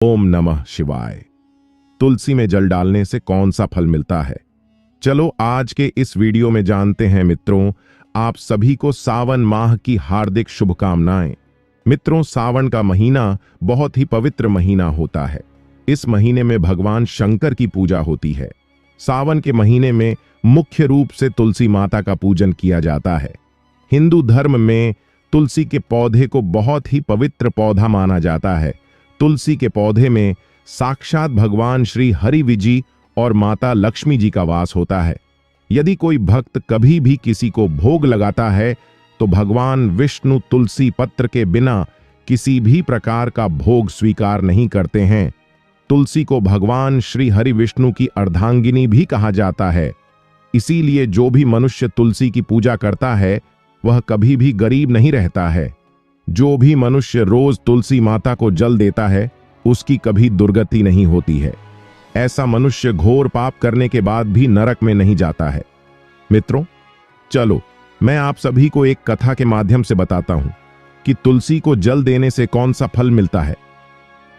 ओम नमः शिवाय। तुलसी में जल डालने से कौन सा फल मिलता है? चलो आज के इस वीडियो में जानते हैं मित्रों। आप सभी को सावन माह की हार्दिक शुभकामनाएं। मित्रों, सावन का महीना बहुत ही पवित्र महीना होता है। इस महीने में भगवान शंकर की पूजा होती है। सावन के महीने में मुख्य रूप से तुलसी माता का पूजन किया जाता है। हिंदू धर्म में तुलसी के पौधे को बहुत ही पवित्र पौधा माना जाता है। तुलसी के पौधे में साक्षात भगवान श्री हरि विजी और माता लक्ष्मी जी का वास होता है। यदि कोई भक्त कभी भी किसी को भोग लगाता है तो भगवान विष्णु तुलसी पत्र के बिना किसी भी प्रकार का भोग स्वीकार नहीं करते हैं। तुलसी को भगवान श्री हरि विष्णु की अर्धांगिनी भी कहा जाता है। इसीलिए जो भी मनुष्य तुलसी की पूजा करता है वह कभी भी गरीब नहीं रहता है। जो भी मनुष्य रोज तुलसी माता को जल देता है उसकी कभी दुर्गति नहीं होती है। ऐसा मनुष्य घोर पाप करने के बाद भी नरक में नहीं जाता है। मित्रों, चलो मैं आप सभी को एक कथा के माध्यम से बताता हूं कि तुलसी को जल देने से कौन सा फल मिलता है।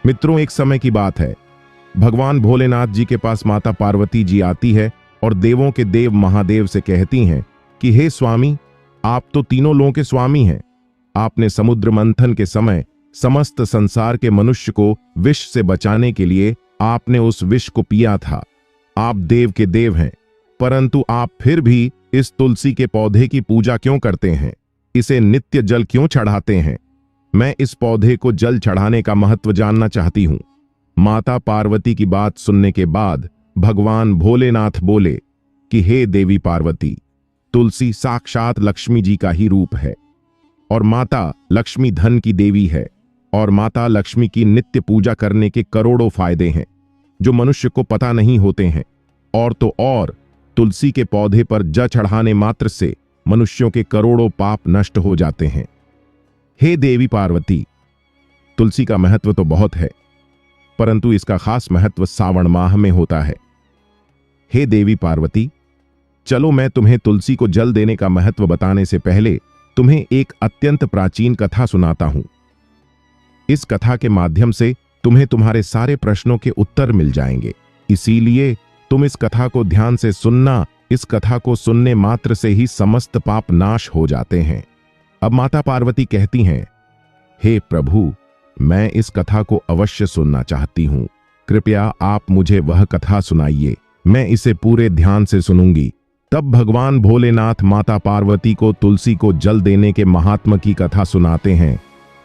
मित्रों, एक समय की बात है। भगवान भोलेनाथ जी के पास माता पार्वती जी आती है और देवों के देव महादेव से कहती हैं कि हे स्वामी, आप तो तीनों लोगों के स्वामी हैं। आपने समुद्र मंथन के समय समस्त संसार के मनुष्य को विष से बचाने के लिए आपने उस विष को पिया था। आप देव के देव हैं, परंतु आप फिर भी इस तुलसी के पौधे की पूजा क्यों करते हैं? इसे नित्य जल क्यों चढ़ाते हैं? मैं इस पौधे को जल चढ़ाने का महत्व जानना चाहती हूं। माता पार्वती की बात सुनने के बाद भगवान भोलेनाथ बोले कि हे देवी पार्वती, तुलसी साक्षात लक्ष्मी जी का ही रूप है और माता लक्ष्मी धन की देवी है और माता लक्ष्मी की नित्य पूजा करने के करोड़ों फायदे हैं जो मनुष्य को पता नहीं होते हैं। और तो और तुलसी के पौधे पर जल चढ़ाने मात्र से मनुष्यों के करोड़ों पाप नष्ट हो जाते हैं। हे देवी पार्वती, तुलसी का महत्व तो बहुत है, परंतु इसका खास महत्व सावन माह में होता है। हे देवी पार्वती, चलो मैं तुम्हें तुलसी को जल देने का महत्व बताने से पहले तुम्हें एक अत्यंत प्राचीन कथा सुनाता हूं। इस कथा के माध्यम से तुम्हें तुम्हारे सारे प्रश्नों के उत्तर मिल जाएंगे। इसीलिए तुम इस कथा को ध्यान से सुनना। इस कथा को सुनने मात्र से ही समस्त पाप नाश हो जाते हैं। अब माता पार्वती कहती हैं, हे प्रभु, मैं इस कथा को अवश्य सुनना चाहती हूं। कृपया आप मुझे वह कथा सुनाइए, मैं इसे पूरे ध्यान से सुनूंगी। तब भगवान भोलेनाथ माता पार्वती को तुलसी को जल देने के महात्म की कथा सुनाते हैं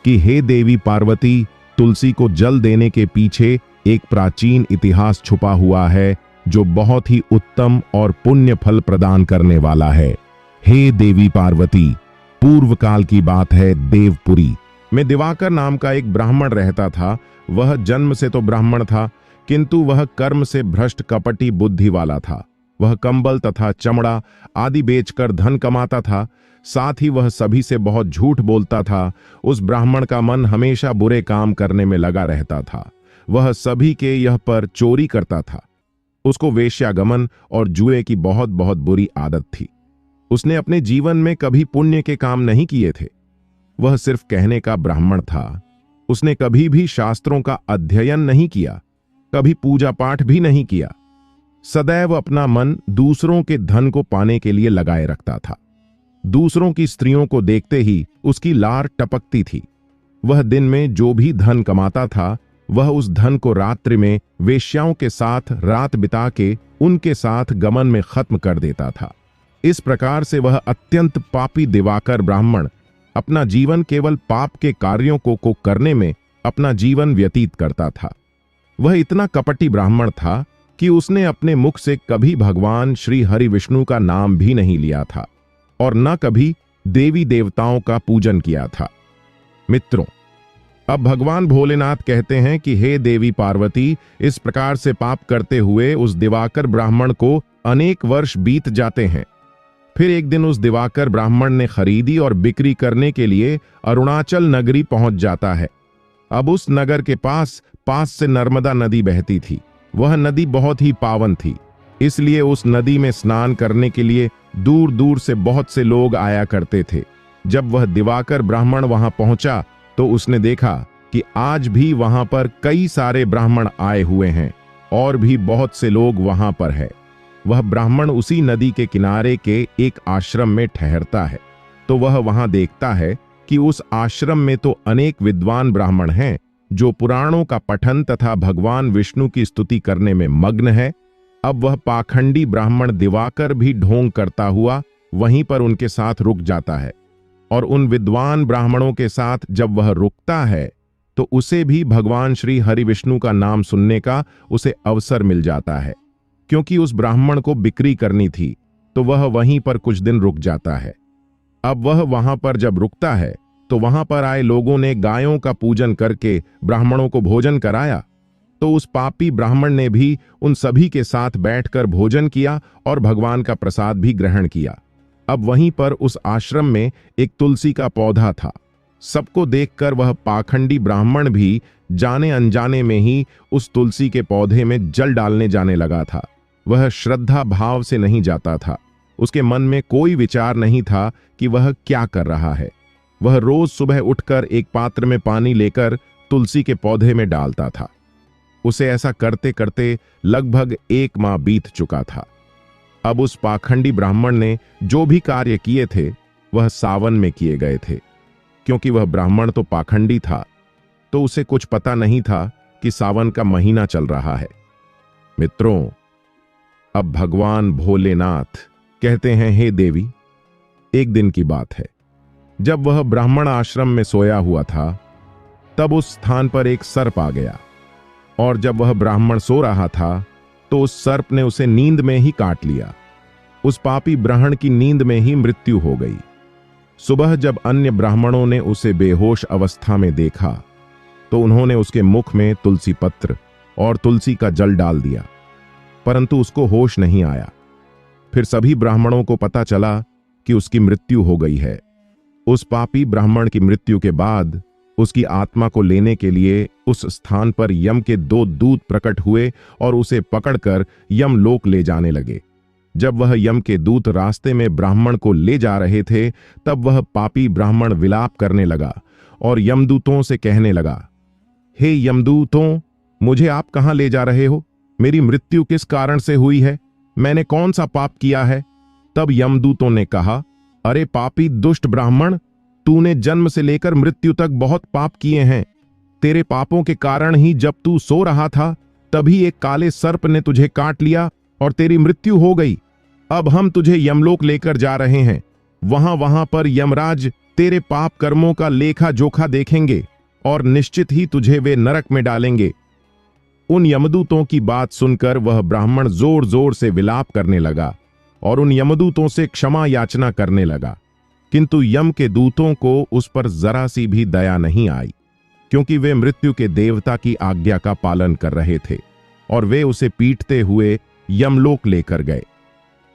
कि हे देवी पार्वती, तुलसी को जल देने के पीछे एक प्राचीन इतिहास छुपा हुआ है जो बहुत ही उत्तम और पुण्य फल प्रदान करने वाला है। हे देवी पार्वती, पूर्व काल की बात है। देवपुरी में दिवाकर नाम का एक ब्राह्मण रहता था। वह जन्म से तो ब्राह्मण था, किंतु वह कर्म से भ्रष्ट कपटी बुद्धि वाला था। वह कंबल तथा चमड़ा आदि बेचकर धन कमाता था। साथ ही वह सभी से बहुत झूठ बोलता था। उस ब्राह्मण का मन हमेशा बुरे काम करने में लगा रहता था। वह सभी के यह पर चोरी करता था। उसको वेश्यागमन और जुए की बहुत बहुत बुरी आदत थी। उसने अपने जीवन में कभी पुण्य के काम नहीं किए थे। वह सिर्फ कहने का ब्राह्मण था। उसने कभी भी शास्त्रों का अध्ययन नहीं किया, कभी पूजा पाठ भी नहीं किया। सदैव अपना मन दूसरों के धन को पाने के लिए लगाए रखता था। दूसरों की स्त्रियों को देखते ही उसकी लार टपकती थी। वह दिन में जो भी धन कमाता था वह उस धन को रात्रि में वेश्याओं के साथ रात बिता के उनके साथ गमन में खत्म कर देता था। इस प्रकार से वह अत्यंत पापी दिवाकर ब्राह्मण अपना जीवन केवल पाप के कार्यों को करने में अपना जीवन व्यतीत करता था। वह इतना कपटी ब्राह्मण था कि उसने अपने मुख से कभी भगवान श्री हरि विष्णु का नाम भी नहीं लिया था और न कभी देवी देवताओं का पूजन किया था। मित्रों, अब भगवान भोलेनाथ कहते हैं कि हे देवी पार्वती, इस प्रकार से पाप करते हुए उस दिवाकर ब्राह्मण को अनेक वर्ष बीत जाते हैं। फिर एक दिन उस दिवाकर ब्राह्मण ने खरीदी और बिक्री करने के लिए अरुणाचल नगरी पहुंच जाता है। अब उस नगर के पास से नर्मदा नदी बहती थी। वह नदी बहुत ही पावन थी, इसलिए उस नदी में स्नान करने के लिए दूर दूर से बहुत से लोग आया करते थे। जब वह दिवाकर ब्राह्मण वहां पहुंचा तो उसने देखा कि आज भी वहां पर कई सारे ब्राह्मण आए हुए हैं और भी बहुत से लोग वहां पर है। वह ब्राह्मण उसी नदी के किनारे के एक आश्रम में ठहरता है। तो वह वहां देखता है कि उस आश्रम में तो अनेक विद्वान ब्राह्मण हैं जो पुराणों का पठन तथा भगवान विष्णु की स्तुति करने में मग्न है। अब वह पाखंडी ब्राह्मण दिवाकर भी ढोंग करता हुआ वहीं पर उनके साथ रुक जाता है, और उन विद्वान ब्राह्मणों के साथ जब वह रुकता है तो उसे भी भगवान श्री हरि विष्णु का नाम सुनने का उसे अवसर मिल जाता है। क्योंकि उस ब्राह्मण को बिक्री करनी थी तो वह वहीं पर कुछ दिन रुक जाता है। अब वह वहां पर जब रुकता है तो वहां पर आए लोगों ने गायों का पूजन करके ब्राह्मणों को भोजन कराया। तो उस पापी ब्राह्मण ने भी उन सभी के साथ बैठकर भोजन किया और भगवान का प्रसाद भी ग्रहण किया। अब वहीं पर उस आश्रम में एक तुलसी का पौधा था। सबको देखकर वह पाखंडी ब्राह्मण भी जाने अनजाने में ही उस तुलसी के पौधे में जल डालने जाने लगा था। वह श्रद्धा भाव से नहीं जाता था। उसके मन में कोई विचार नहीं था कि वह क्या कर रहा है। वह रोज सुबह उठकर एक पात्र में पानी लेकर तुलसी के पौधे में डालता था। उसे ऐसा करते करते लगभग 1 माह बीत चुका था। अब उस पाखंडी ब्राह्मण ने जो भी कार्य किए थे वह सावन में किए गए थे। क्योंकि वह ब्राह्मण तो पाखंडी था तो उसे कुछ पता नहीं था कि सावन का महीना चल रहा है। मित्रों, अब भगवान भोलेनाथ कहते हैं, हे देवी, एक दिन की बात है, जब वह ब्राह्मण आश्रम में सोया हुआ था तब उस स्थान पर एक सर्प आ गया, और जब वह ब्राह्मण सो रहा था तो उस सर्प ने उसे नींद में ही काट लिया। उस पापी ब्राह्मण की नींद में ही मृत्यु हो गई। सुबह जब अन्य ब्राह्मणों ने उसे बेहोश अवस्था में देखा तो उन्होंने उसके मुख में तुलसी पत्र और तुलसी का जल डाल दिया, परंतु उसको होश नहीं आया। फिर सभी ब्राह्मणों को पता चला कि उसकी मृत्यु हो गई है। उस पापी ब्राह्मण की मृत्यु के बाद उसकी आत्मा को लेने के लिए उस स्थान पर यम के 2 दूत प्रकट हुए और उसे पकड़कर यमलोक ले जाने लगे। जब वह यम के दूत रास्ते में ब्राह्मण को ले जा रहे थे तब वह पापी ब्राह्मण विलाप करने लगा और यमदूतों से कहने लगा, हे यमदूतों, मुझे आप कहां ले जा रहे हो? मेरी मृत्यु किस कारण से हुई है? मैंने कौन सा पाप किया है? तब यमदूतों ने कहा, अरे पापी दुष्ट ब्राह्मण, तूने जन्म से लेकर मृत्यु तक बहुत पाप किए हैं। तेरे पापों के कारण ही जब तू सो रहा था तभी एक काले सर्प ने तुझे काट लिया और तेरी मृत्यु हो गई। अब हम तुझे यमलोक लेकर जा रहे हैं। वहां पर यमराज तेरे पाप कर्मों का लेखा जोखा देखेंगे और निश्चित ही तुझे वे नरक में डालेंगे। उन यमदूतों की बात सुनकर वह ब्राह्मण जोर जोर से विलाप करने लगा और उन यमदूतों से क्षमा याचना करने लगा। किंतु यम के दूतों को उस पर जरा सी भी दया नहीं आई, क्योंकि वे मृत्यु के देवता की आज्ञा का पालन कर रहे थे और वे उसे पीटते हुए यमलोक लेकर गए।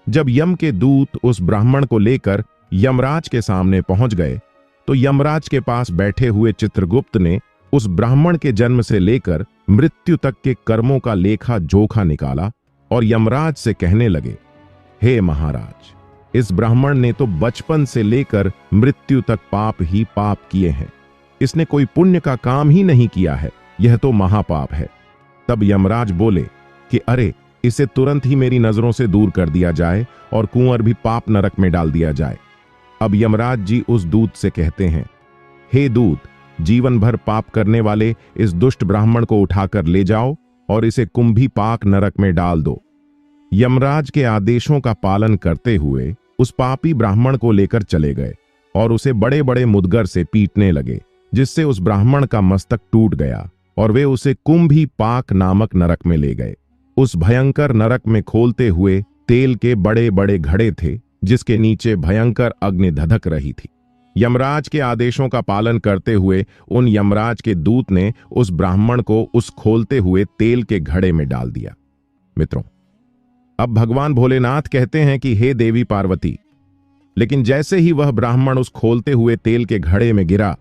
जब यम के दूत उस ब्राह्मण को लेकर यमराज के सामने पहुंच गए तो यमराज के पास बैठे हुए चित्रगुप्त ने उस ब्राह्मण के जन्म से लेकर मृत्यु तक के कर्मों का लेखा जोखा निकाला और यमराज से कहने लगे, हे महाराज, इस ब्राह्मण ने तो बचपन से लेकर मृत्यु तक पाप ही पाप किए हैं। इसने कोई पुण्य का काम ही नहीं किया है। यह तो महापाप है। तब यमराज बोले कि अरे, इसे तुरंत ही मेरी नजरों से दूर कर दिया जाए और कुंवर भी पाप नरक में डाल दिया जाए। अब यमराज जी उस दूत से कहते हैं, हे दूत, जीवन भर पाप करने वाले इस दुष्ट ब्राह्मण को उठाकर ले जाओ और इसे कुंभी पाक नरक में डाल दो। यमराज के आदेशों का पालन करते हुए उस पापी ब्राह्मण को लेकर चले गए और उसे बड़े बड़े मुदगर से पीटने लगे, जिससे उस ब्राह्मण का मस्तक टूट गया और वे उसे कुंभी पाक नामक नरक में ले गए। उस भयंकर नरक में खोलते हुए तेल के बड़े बड़े घड़े थे, जिसके नीचे भयंकर अग्नि धधक रही थी। यमराज के आदेशों का पालन करते हुए उन यमराज के दूत ने उस ब्राह्मण को उस खोलते हुए तेल के घड़े में डाल दिया। मित्रों, अब भगवान भोलेनाथ कहते हैं कि हे देवी पार्वती, लेकिन जैसे ही वह ब्राह्मण उस खोलते हुए तेल के घड़े में गिरा,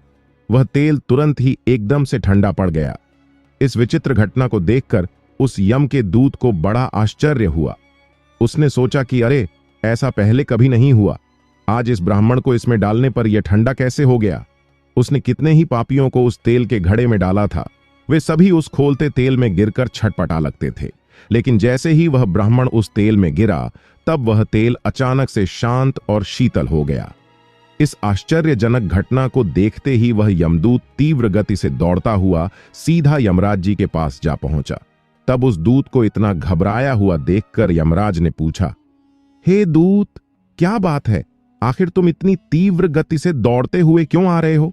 वह तेल तुरंत ही एकदम से ठंडा पड़ गया। इस विचित्र घटना को देखकर उस यम के दूत को बड़ा आश्चर्य हुआ। उसने सोचा कि अरे, ऐसा पहले कभी नहीं हुआ। आज इस ब्राह्मण को इसमें डालने पर यह ठंडा कैसे हो गया। उसने कितने ही पापियों को उस तेल के घड़े में डाला था, वे सभी उस खोलते तेल में गिरकर छटपटा लगते थे। लेकिन जैसे ही वह ब्राह्मण उस तेल में गिरा, तब वह तेल अचानक से शांत और शीतल हो गया। इस आश्चर्यजनक घटना को देखते ही वह यमदूत तीव्र गति से दौड़ता हुआ सीधा यमराज जी के पास जा पहुंचा। तब उस दूत को इतना घबराया हुआ देखकर यमराज ने पूछा, हे दूत, क्या बात है? आखिर तुम इतनी तीव्र गति से दौड़ते हुए क्यों आ रहे हो?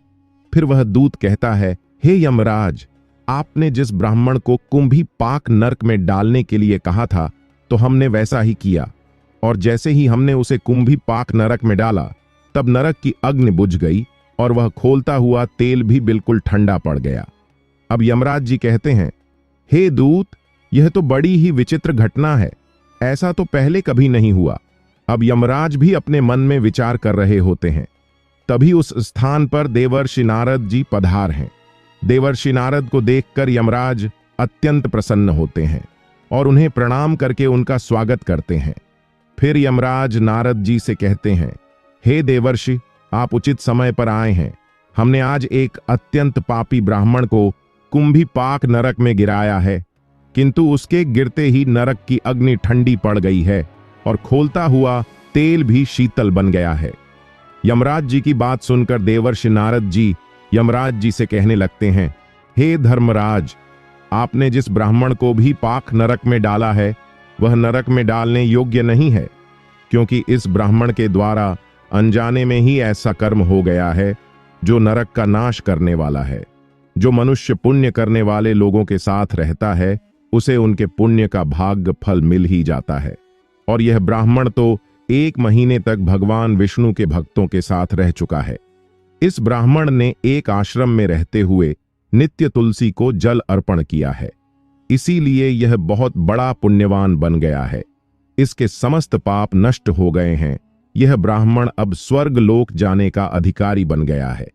फिर वह दूत कहता है, हे यमराज, आपने जिस ब्राह्मण को कुंभी पाक नरक में डालने के लिए कहा था, तो हमने वैसा ही किया, और जैसे ही हमने उसे कुंभी पाक नरक में डाला, तब नरक की अग्नि बुझ गई और वह खोलता हुआ तेल भी बिल्कुल ठंडा पड़ गया। अब यमराज जी कहते हैं, हे दूत, यह तो बड़ी ही विचित्र घटना है, ऐसा तो पहले कभी नहीं हुआ। अब यमराज भी अपने मन में विचार कर रहे होते हैं। तभी उस स्थान पर देवर्षि नारद जी पधार हैं। देवर्षि नारद को देखकर यमराज अत्यंत प्रसन्न होते हैं और उन्हें प्रणाम करके उनका स्वागत करते हैं। फिर यमराज नारद जी से कहते हैं, हे देवर्षि, आप उचित समय पर आए हैं। हमने आज एक अत्यंत पापी ब्राह्मण को कुंभी पाक नरक में गिराया है, किंतु उसके गिरते ही नरक की अग्नि ठंडी पड़ गई है और खोलता हुआ तेल भी शीतल बन गया है। यमराज जी की बात सुनकर देवर्षि नारद जी यमराज जी से कहने लगते हैं, हे धर्मराज, आपने जिस ब्राह्मण को भी पाक नरक में डाला है, वह नरक में डालने योग्य नहीं है, क्योंकि इस ब्राह्मण के द्वारा अनजाने में ही ऐसा कर्म हो गया है जो नरक का नाश करने वाला है। जो मनुष्य पुण्य करने वाले लोगों के साथ रहता है, उसे उनके पुण्य का भाग्य फल मिल ही जाता है। और यह ब्राह्मण तो 1 महीने तक भगवान विष्णु के भक्तों के साथ रह चुका है। इस ब्राह्मण ने एक आश्रम में रहते हुए नित्य तुलसी को जल अर्पण किया है, इसीलिए यह बहुत बड़ा पुण्यवान बन गया है। इसके समस्त पाप नष्ट हो गए हैं। यह ब्राह्मण अब स्वर्ग लोक जाने का अधिकारी बन गया है।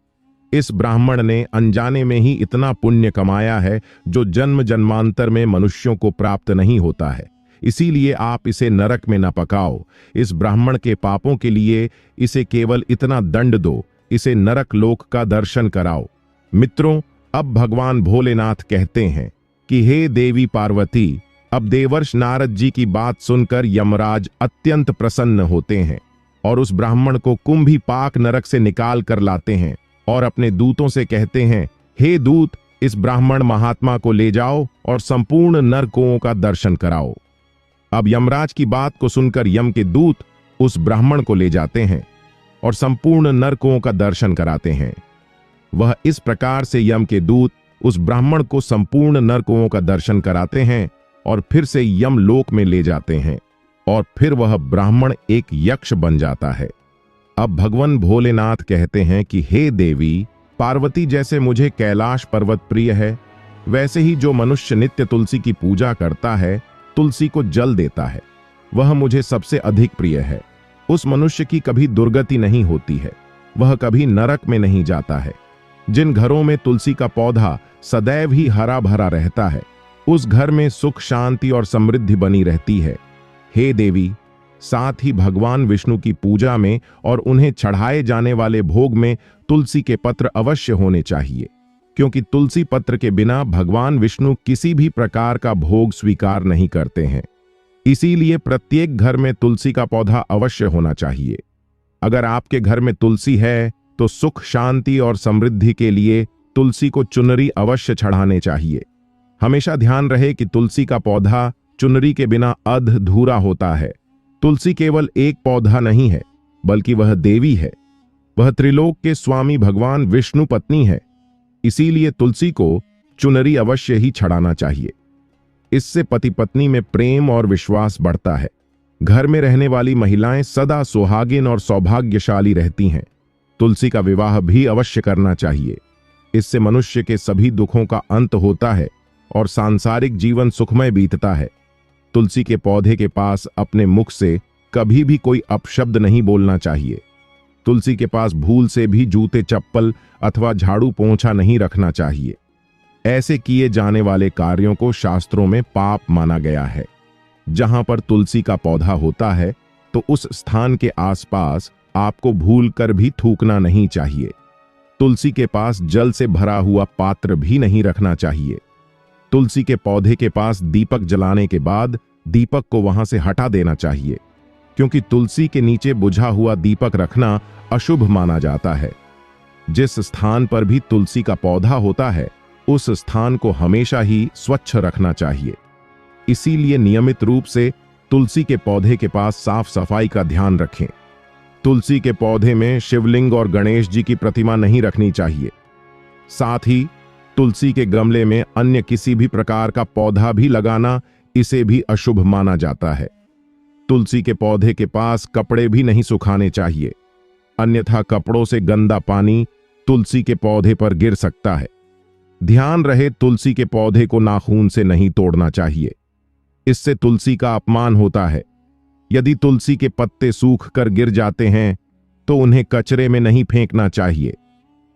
इस ब्राह्मण ने अनजाने में ही इतना पुण्य कमाया है जो जन्म जन्मांतर में मनुष्यों को प्राप्त नहीं होता है। इसीलिए आप इसे नरक में न पकाओ। इस ब्राह्मण के पापों के लिए इसे केवल इतना दंड दो, इसे नरक लोक का दर्शन कराओ। मित्रों, अब भगवान भोलेनाथ कहते हैं कि हे देवी पार्वती, अब देवर्षि नारद जी की बात सुनकर यमराज अत्यंत प्रसन्न होते हैं और उस ब्राह्मण को कुंभी पाक नरक से निकाल कर लाते हैं और अपने दूतों से कहते हैं, हे दूत, इस ब्राह्मण महात्मा को ले जाओ और संपूर्ण नरकों का दर्शन कराओ। अब यमराज की बात को सुनकर यम के दूत उस ब्राह्मण को ले जाते हैं और संपूर्ण नरकों का दर्शन कराते हैं। वह इस प्रकार से यम के दूत उस ब्राह्मण को संपूर्ण नरकों का दर्शन कराते हैं और फिर से यम लोक में ले जाते हैं और फिर वह ब्राह्मण एक यक्ष बन जाता है। अब भगवान भोलेनाथ कहते हैं कि हे देवी पार्वती, जैसे मुझे कैलाश पर्वत प्रिय है, वैसे ही जो मनुष्य नित्य तुलसी की पूजा करता है, तुलसी को जल देता है, वह मुझे सबसे अधिक प्रिय है। उस मनुष्य की कभी दुर्गति नहीं होती है, वह कभी नरक में नहीं जाता है। जिन घरों में तुलसी का पौधा सदैव ही हरा भरा रहता है, उस घर में सुख शांति और समृद्धि बनी रहती है। हे देवी, साथ ही भगवान विष्णु की पूजा में और उन्हें चढ़ाए जाने वाले भोग में तुलसी के पत्र अवश्य होने चाहिए, क्योंकि तुलसी पत्र के बिना भगवान विष्णु किसी भी प्रकार का भोग स्वीकार नहीं करते हैं। इसीलिए प्रत्येक घर में तुलसी का पौधा अवश्य होना चाहिए। अगर आपके घर में तुलसी है तो सुख शांति और समृद्धि के लिए तुलसी को चुनरी अवश्य चढ़ाने चाहिए। हमेशा ध्यान रहे कि तुलसी का पौधा चुनरी के बिना अधूरा होता है। तुलसी केवल एक पौधा नहीं है, बल्कि वह देवी है। वह त्रिलोक के स्वामी भगवान विष्णु पत्नी है। इसीलिए तुलसी को चुनरी अवश्य ही चढ़ाना चाहिए। इससे पति पत्नी में प्रेम और विश्वास बढ़ता है। घर में रहने वाली महिलाएं सदा सुहागिन और सौभाग्यशाली रहती हैं। तुलसी का विवाह भी अवश्य करना चाहिए। इससे मनुष्य के सभी दुखों का अंत होता है और सांसारिक जीवन सुखमय बीतता है। तुलसी के पौधे के पास अपने मुख से कभी भी कोई अपशब्द नहीं बोलना चाहिए। तुलसी के पास भूल से भी जूते चप्पल अथवा झाड़ू पोंछा नहीं रखना चाहिए। ऐसे किए जाने वाले कार्यों को शास्त्रों में पाप माना गया है। जहां पर तुलसी का पौधा होता है तो उस स्थान के आसपास आपको भूल कर भी थूकना नहीं चाहिए। तुलसी के पास जल से भरा हुआ पात्र भी नहीं रखना चाहिए। तुलसी के पौधे के पास दीपक जलाने के बाद दीपक को वहां से हटा देना चाहिए, क्योंकि तुलसी के नीचे बुझा हुआ दीपक रखना अशुभ माना जाता है। जिस स्थान पर भी तुलसी का पौधा होता है उस स्थान को हमेशा ही स्वच्छ रखना चाहिए। इसीलिए नियमित रूप से तुलसी के पौधे के पास साफ सफाई का ध्यान रखें। तुलसी के पौधे में शिवलिंग और गणेश जी की प्रतिमा नहीं रखनी चाहिए। साथ ही तुलसी के गमले में अन्य किसी भी प्रकार का पौधा भी लगाना इसे भी अशुभ माना जाता है। तुलसी के पौधे के पास कपड़े भी नहीं सुखाने चाहिए, अन्यथा कपड़ों से गंदा पानी तुलसी के पौधे पर गिर सकता है। ध्यान रहे, तुलसी के पौधे को नाखून से नहीं तोड़ना चाहिए, इससे तुलसी का अपमान होता है। यदि तुलसी के पत्ते सूख कर गिर जाते हैं तो उन्हें कचरे में नहीं फेंकना चाहिए।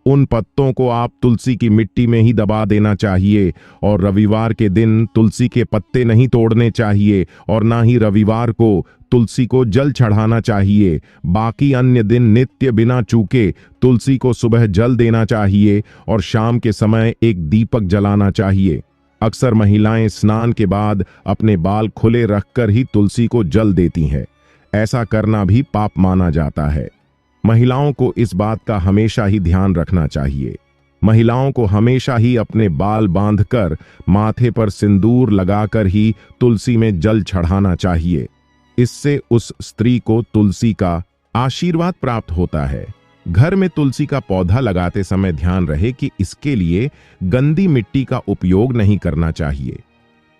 उन पत्तों को आप तुलसी की मिट्टी में ही दबा देना चाहिए और रविवार के दिन तुलसी के पत्ते नहीं तोड़ने चाहिए और ना ही रविवार को तुलसी को जल चढ़ाना चाहिए। बाकी अन्य दिन नित्य बिना चूके तुलसी को सुबह जल देना चाहिए और शाम के समय एक दीपक जलाना चाहिए। अक्सर महिलाएं स्नान के बाद अपने बाल खुले रखकर ही तुलसी को जल देती हैं। ऐसा करना भी पाप माना जाता है। महिलाओं को इस बात का हमेशा ही ध्यान रखना चाहिए। महिलाओं को हमेशा ही अपने बाल बांधकर माथे पर सिंदूर लगाकर ही तुलसी में जल चढ़ाना चाहिए। इससे उस स्त्री को तुलसी का आशीर्वाद प्राप्त होता है। घर में तुलसी का पौधा लगाते समय ध्यान रहे कि इसके लिए गंदी मिट्टी का उपयोग नहीं करना चाहिए।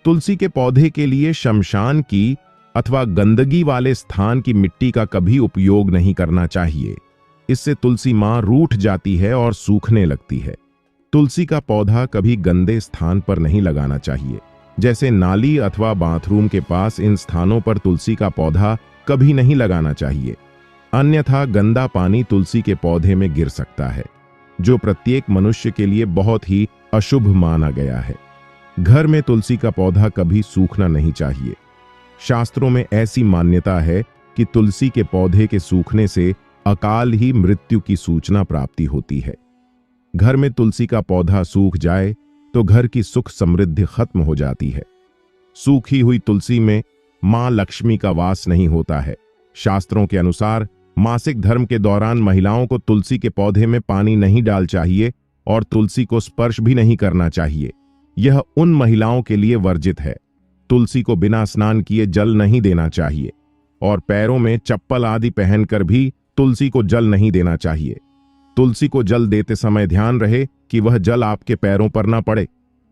तुलसी के पौधे के लिए शमशान की अथवा गंदगी वाले स्थान की मिट्टी का कभी उपयोग नहीं करना चाहिए। इससे तुलसी मां रूठ जाती है और सूखने लगती है। तुलसी का पौधा कभी गंदे स्थान पर नहीं लगाना चाहिए, जैसे नाली अथवा बाथरूम के पास। इन स्थानों पर तुलसी का पौधा कभी नहीं लगाना चाहिए, अन्यथा गंदा पानी तुलसी के पौधे में गिर सकता है, जो प्रत्येक मनुष्य के लिए बहुत ही अशुभ माना गया है। घर में तुलसी का पौधा कभी सूखना नहीं चाहिए। शास्त्रों में ऐसी मान्यता है कि तुलसी के पौधे के सूखने से अकाल ही मृत्यु की सूचना प्राप्ति होती है। घर में तुलसी का पौधा सूख जाए तो घर की सुख समृद्धि खत्म हो जाती है। सूखी हुई तुलसी में मां लक्ष्मी का वास नहीं होता है। शास्त्रों के अनुसार मासिक धर्म के दौरान महिलाओं को तुलसी के पौधे में पानी नहीं डाल चाहिए और तुलसी को स्पर्श भी नहीं करना चाहिए। यह उन महिलाओं के लिए वर्जित है। तुलसी को बिना स्नान किए जल नहीं देना चाहिए और पैरों में चप्पल आदि पहनकर भी तुलसी को जल नहीं देना चाहिए। तुलसी को जल देते समय ध्यान रहे कि वह जल आपके पैरों पर ना पड़े,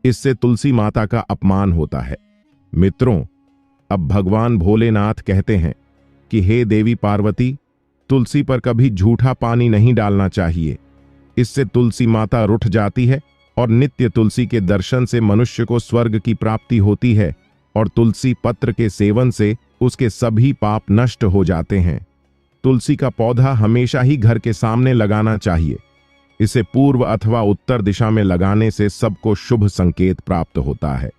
इससे तुलसी माता का अपमान होता है। मित्रों, अब भगवान भोलेनाथ कहते हैं कि हे देवी पार्वती, तुलसी पर कभी झूठा पानी नहीं डालना चाहिए। इससे तुलसी माता रुठ जाती है और नित्य तुलसी के दर्शन से मनुष्य को स्वर्ग की प्राप्ति होती है और तुलसी पत्र के सेवन से उसके सभी पाप नष्ट हो जाते हैं। तुलसी का पौधा हमेशा ही घर के सामने लगाना चाहिए। इसे पूर्व अथवा उत्तर दिशा में लगाने से सबको शुभ संकेत प्राप्त होता है।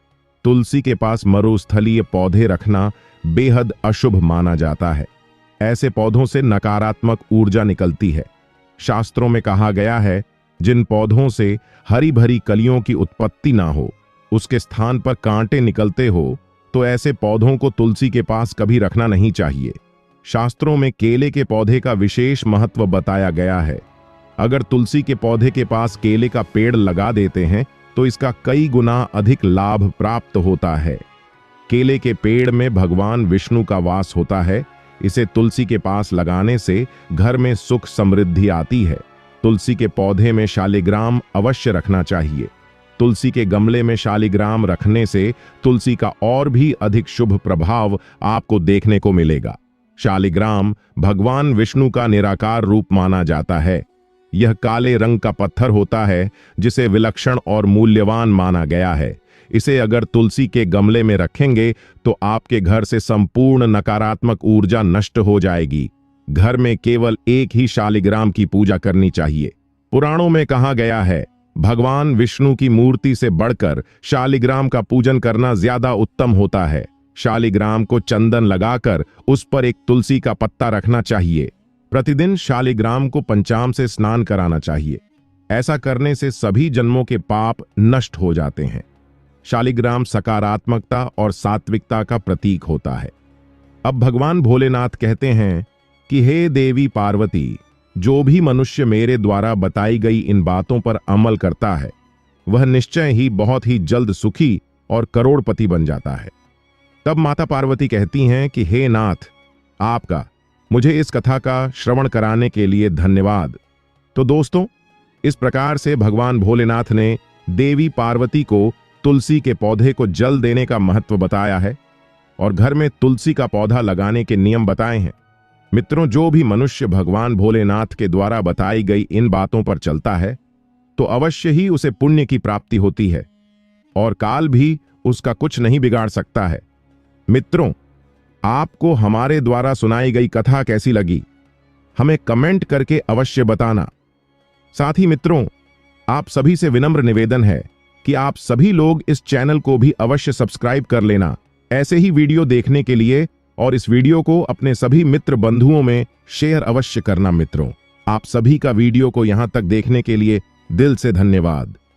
तुलसी के पास मरुस्थलीय पौधे रखना बेहद अशुभ माना जाता है। ऐसे पौधों से नकारात्मक ऊर्जा निकलती है। शास्त्रों में कहा गया है, जिन पौधों से हरी भरी कलियों की उत्पत्ति ना हो, उसके स्थान पर कांटे निकलते हो, तो ऐसे पौधों को तुलसी के पास कभी रखना नहीं चाहिए। शास्त्रों में केले के पौधे का विशेष महत्व बताया गया है। अगर तुलसी के पौधे के पास केले का पेड़ लगा देते हैं तो इसका कई गुना अधिक लाभ प्राप्त होता है। केले के पेड़ में भगवान विष्णु का वास होता है। इसे तुलसी के पास लगाने से घर में सुख समृद्धि आती है। तुलसी के पौधे में शालिग्राम अवश्य रखना चाहिए। तुलसी के गमले में शालिग्राम रखने से तुलसी का और भी अधिक शुभ प्रभाव आपको देखने को मिलेगा। शालिग्राम भगवान विष्णु का निराकार रूप माना जाता है। यह काले रंग का पत्थर होता है जिसे विलक्षण और मूल्यवान माना गया है। इसे अगर तुलसी के गमले में रखेंगे तो आपके घर से संपूर्ण नकारात्मक ऊर्जा नष्ट हो जाएगी। घर में केवल एक ही शालिग्राम की पूजा करनी चाहिए। पुराणों में कहा गया है, भगवान विष्णु की मूर्ति से बढ़कर शालिग्राम का पूजन करना ज्यादा उत्तम होता है। शालिग्राम को चंदन लगाकर उस पर एक तुलसी का पत्ता रखना चाहिए। प्रतिदिन शालिग्राम को पंचामृत से स्नान कराना चाहिए। ऐसा करने से सभी जन्मों के पाप नष्ट हो जाते हैं। शालिग्राम सकारात्मकता और सात्विकता का प्रतीक होता है। अब भगवान भोलेनाथ कहते हैं कि हे देवी पार्वती, जो भी मनुष्य मेरे द्वारा बताई गई इन बातों पर अमल करता है वह निश्चय ही बहुत ही जल्द सुखी और करोड़पति बन जाता है। तब माता पार्वती कहती हैं कि हे नाथ, आपका मुझे इस कथा का श्रवण कराने के लिए धन्यवाद। तो दोस्तों, इस प्रकार से भगवान भोलेनाथ ने देवी पार्वती को तुलसी के पौधे को जल देने का महत्व बताया है और घर में तुलसी का पौधा लगाने के नियम बताए हैं। मित्रों, जो भी मनुष्य भगवान भोलेनाथ के द्वारा बताई गई इन बातों पर चलता है तो अवश्य ही उसे पुण्य की प्राप्ति होती है और काल भी उसका कुछ नहीं बिगाड़ सकता है। मित्रों, आपको हमारे द्वारा सुनाई गई कथा कैसी लगी, हमें कमेंट करके अवश्य बताना। साथ ही मित्रों, आप सभी से विनम्र निवेदन है कि आप सभी लोग इस चैनल को भी अवश्य सब्सक्राइब कर लेना ऐसे ही वीडियो देखने के लिए, और इस वीडियो को अपने सभी मित्र बंधुओं में शेयर अवश्य करना। मित्रों, आप सभी का वीडियो को यहां तक देखने के लिए दिल से धन्यवाद।